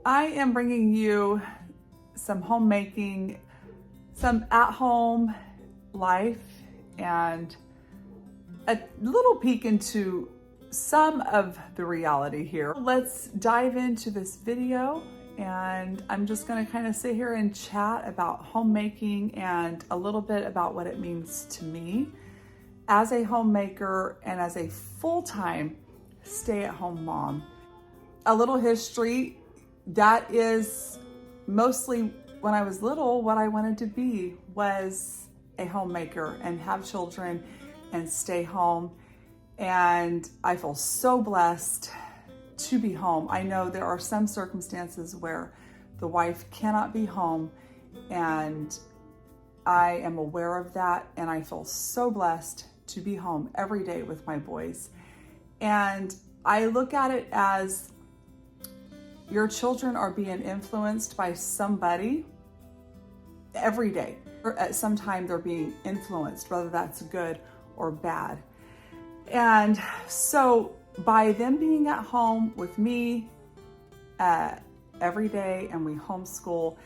I am bringing you some homemaking, some at-home life, and a little peek into some of the reality here. Let's dive into this video, and I'm just going to kind of sit here and chat about homemaking and a little bit about what it means to me as a homemaker and as a full-time stay-at-home mom. A little history, that is mostly when I was little, what I wanted to be was a homemaker and have children and stay home. And I feel so blessed to be home. I know there are some circumstances where the wife cannot be home, and I am aware of that, and I feel so blessed to be home every day with my boys. And I look at it as your children are being influenced by somebody every day. Or at some time they're being influenced, whether that's good or bad. And so by them being at home with me every day, and we homeschool,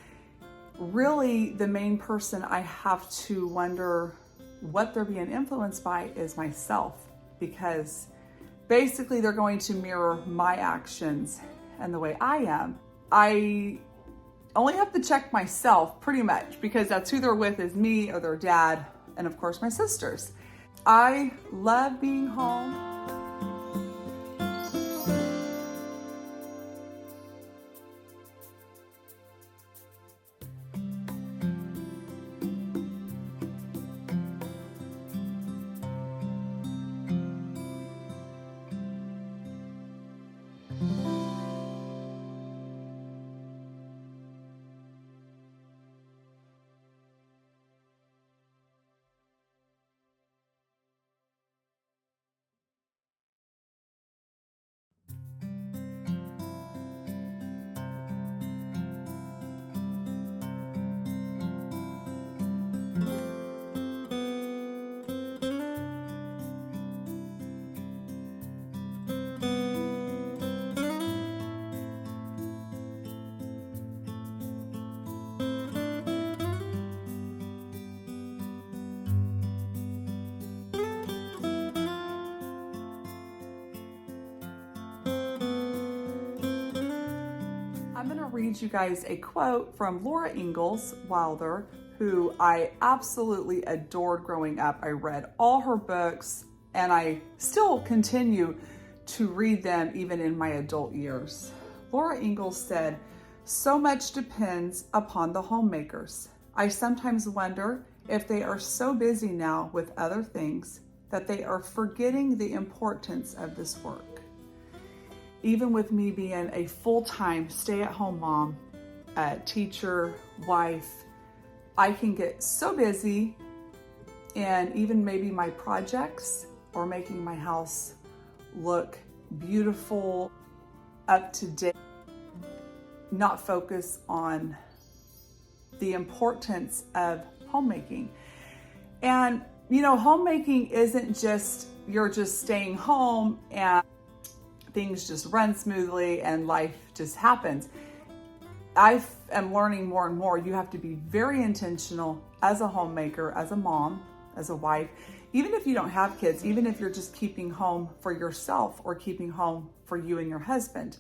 really the main person I have to wonder what they're being influenced by is myself, because basically they're going to mirror my actions and the way I am. I only have to check myself pretty much, because that's who they're with, is me or their dad, and of course my sisters. I love being home. I'm going to read you guys a quote from Laura Ingalls Wilder, who I absolutely adored growing up. I read all her books, and I still continue to read them even in my adult years. Laura Ingalls said, "So much depends upon the homemakers. I sometimes wonder if they are so busy now with other things that they are forgetting the importance of this work." Even with me being a full-time stay-at-home mom, teacher, wife, I can get so busy in even maybe my projects or making my house look beautiful, up to date, not focus on the importance of homemaking. And you know, homemaking isn't just you're just staying home and things just run smoothly and life just happens. I am learning more and more, you have to be very intentional as a homemaker, as a mom, as a wife, even if you don't have kids, even if you're just keeping home for yourself or keeping home for you and your husband.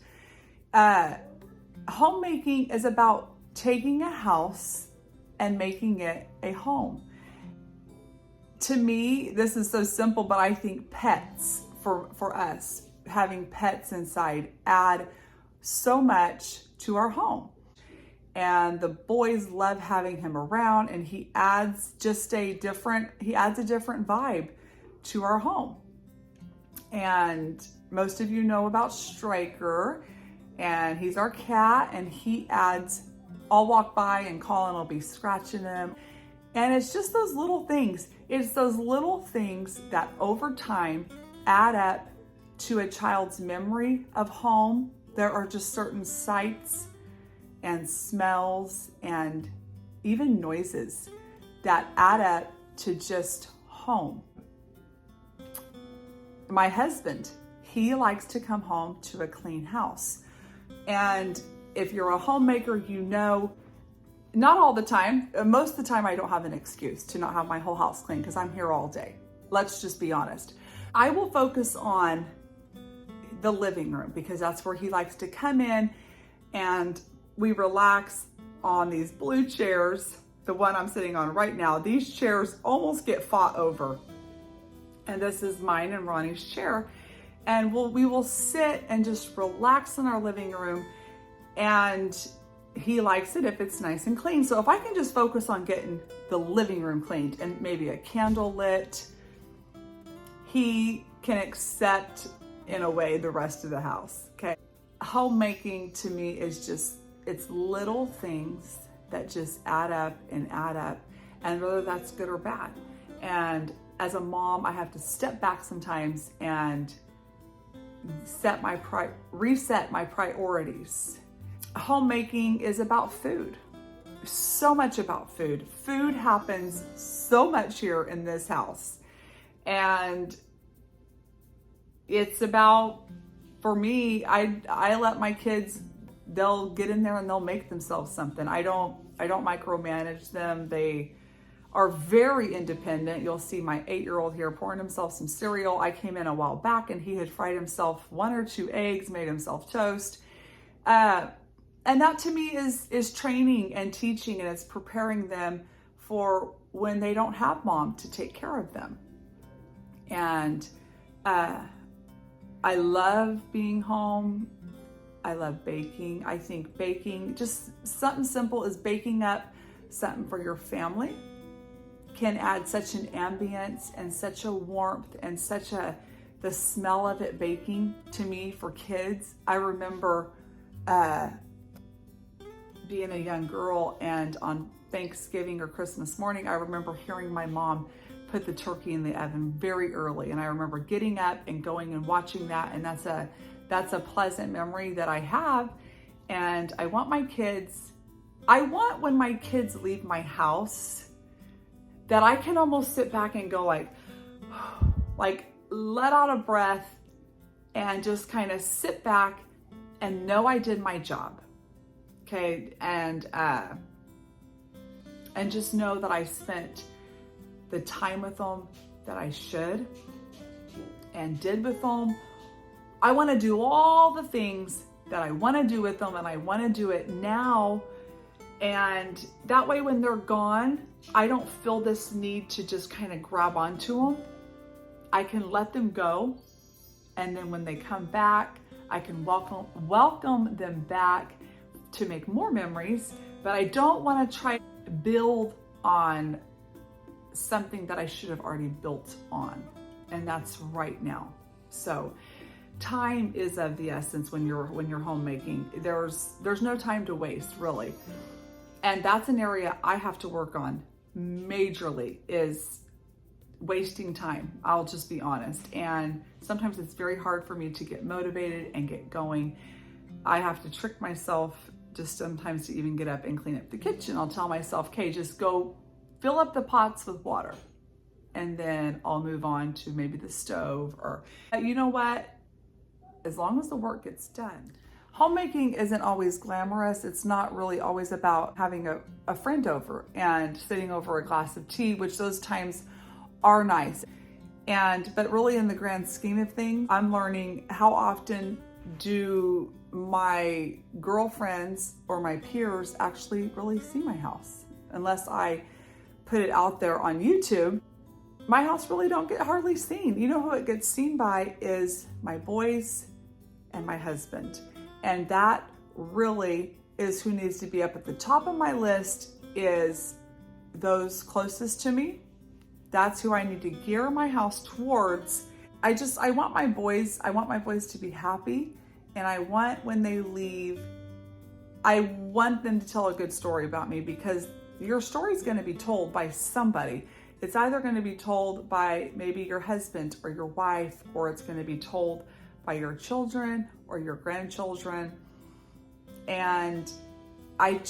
Homemaking is about taking a house and making it a home. To me, this is so simple, but I think pets, for us, having pets inside add so much to our home. And the boys love having him around, and he adds a different vibe to our home. And most of you know about Striker, and he's our cat, and he adds, I'll walk by and call and I'll be scratching him. And it's just those little things. It's those little things that over time add up to a child's memory of home. There are just certain sights and smells and even noises that add up to just home. My husband, he likes to come home to a clean house. And If you're a homemaker, you know, not all the time, most of the time I don't have an excuse to not have my whole house clean because I'm here all day. Let's just be honest. I will focus on the living room because that's where he likes to come in and we relax on these blue chairs. The one I'm sitting on right now, these chairs almost get fought over. And this is mine and Ronnie's chair. And we will sit and just relax in our living room, and he likes it if it's nice and clean. So if I can just focus on getting the living room cleaned and maybe a candle lit, he can accept in a way the rest of the house, okay? Homemaking to me is just, it's little things that just add up, and whether that's good or bad. And as a mom, I have to step back sometimes and reset my priorities. Homemaking is about food. So much about food. Food happens so much here in this house. And it's about, for me, I let my kids, they'll get in there and they'll make themselves something. I don't micromanage them. They are very independent. You'll see my 8-year-old here pouring himself some cereal. I came in a while back and he had fried himself 1 or 2 eggs, made himself toast. And that to me is training and teaching, and it's preparing them for when they don't have mom to take care of them. And I love being home. I love baking. I think baking, just something simple as baking up something for your family, can add such an ambience and such a warmth and the smell of it baking to me for kids. I remember being a young girl, and on Thanksgiving or Christmas morning, I remember hearing my mom put the turkey in the oven very early. And I remember getting up and going and watching that. And that's a pleasant memory that I have. And I want when my kids leave my house, that I can almost sit back and go like let out a breath and just kind of sit back and know I did my job. Okay. And just know that I spent the time with them that I should and did with them. I want to do all the things that I want to do with them, and I want to do it now. And that way, when they're gone, I don't feel this need to just kind of grab onto them. I can let them go. And then when they come back, I can welcome them back to make more memories. But I don't want to try to build on something that I should have already built on. And that's right now. So time is of the essence when you're homemaking. There's no time to waste, really. And that's an area I have to work on majorly, is wasting time. I'll just be honest. And sometimes it's very hard for me to get motivated and get going. I have to trick myself just sometimes to even get up and clean up the kitchen. I'll tell myself, okay, just go fill up the pots with water. And then I'll move on to maybe the stove, or you know what? As long as the work gets done. Homemaking isn't always glamorous. It's not really always about having a friend over and sitting over a glass of tea, which those times are nice. But really in the grand scheme of things, I'm learning how often do my girlfriends or my peers actually really see my house. Unless I put it out there on YouTube, my house really don't get hardly seen. You know who it gets seen by is my boys and my husband. And that really is who needs to be up at the top of my list, is those closest to me. That's who I need to gear my house towards. I want my boys to be happy. And I want, when they leave, I want them to tell a good story about me, because your story is going to be told by somebody. It's either going to be told by maybe your husband or your wife, or it's going to be told by your children or your grandchildren. And I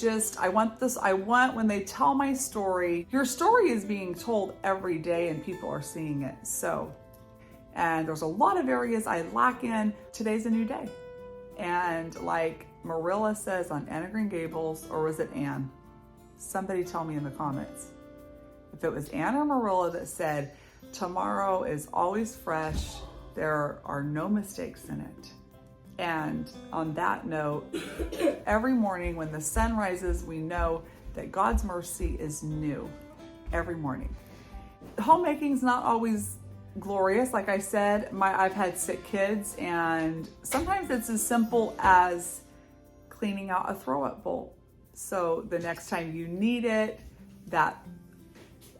want when they tell my story, your story is being told every day and people are seeing it. So, and there's a lot of areas I lack in. Today's a new day. And like Marilla says on Anne of Green Gables, or was it Anne? Somebody tell me in the comments. If it was Anne or Marilla that said, tomorrow is always fresh, there are no mistakes in it. And on that note, every morning when the sun rises, we know that God's mercy is new every morning. Homemaking is not always glorious. Like I said, I've had sick kids, and sometimes it's as simple as cleaning out a throw-up bowl. So the next time you need it, that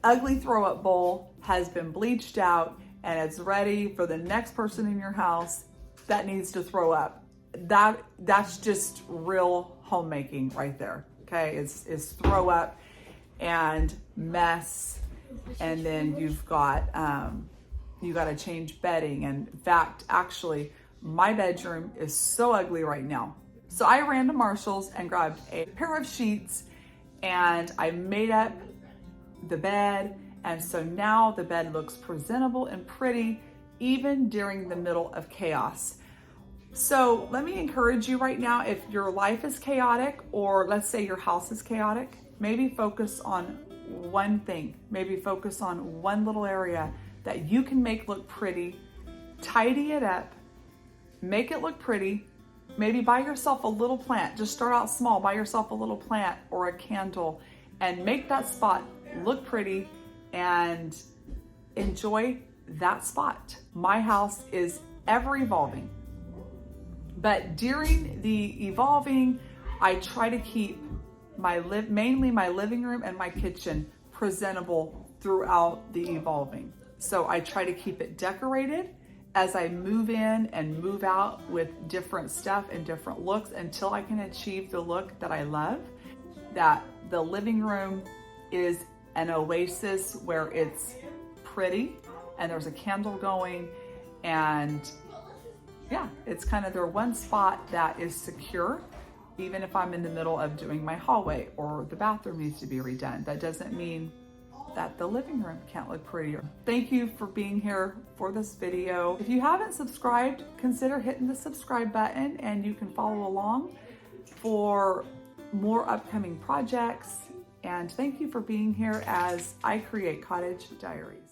ugly throw-up bowl has been bleached out and it's ready for the next person in your house that needs to throw up. That's just real homemaking right there. Okay, it's throw up and mess, and then you've got you got to change bedding. And in fact, actually, my bedroom is so ugly right now. So I ran to Marshall's and grabbed a pair of sheets, and I made up the bed. And so now the bed looks presentable and pretty, even during the middle of chaos. So let me encourage you right now, if your life is chaotic, or let's say your house is chaotic, maybe focus on one thing. Maybe focus on one little area that you can make look pretty. Tidy it up, make it look pretty. Maybe buy yourself a little plant. Just start out small, buy yourself a little plant or a candle, and make that spot look pretty and enjoy that spot. My house is ever evolving, but during the evolving, I try to keep mainly my living room and my kitchen presentable throughout the evolving. So I try to keep it decorated as I move in and move out with different stuff and different looks until I can achieve the look that I love. That the living room is an oasis where it's pretty and there's a candle going, and yeah, it's kind of their one spot that is secure. Even if I'm in the middle of doing my hallway or the bathroom needs to be redone, that doesn't mean that the living room can't look prettier. Thank you for being here for this video. If you haven't subscribed, consider hitting the subscribe button, and you can follow along for more upcoming projects. And thank you for being here as I create Cottage Diaries.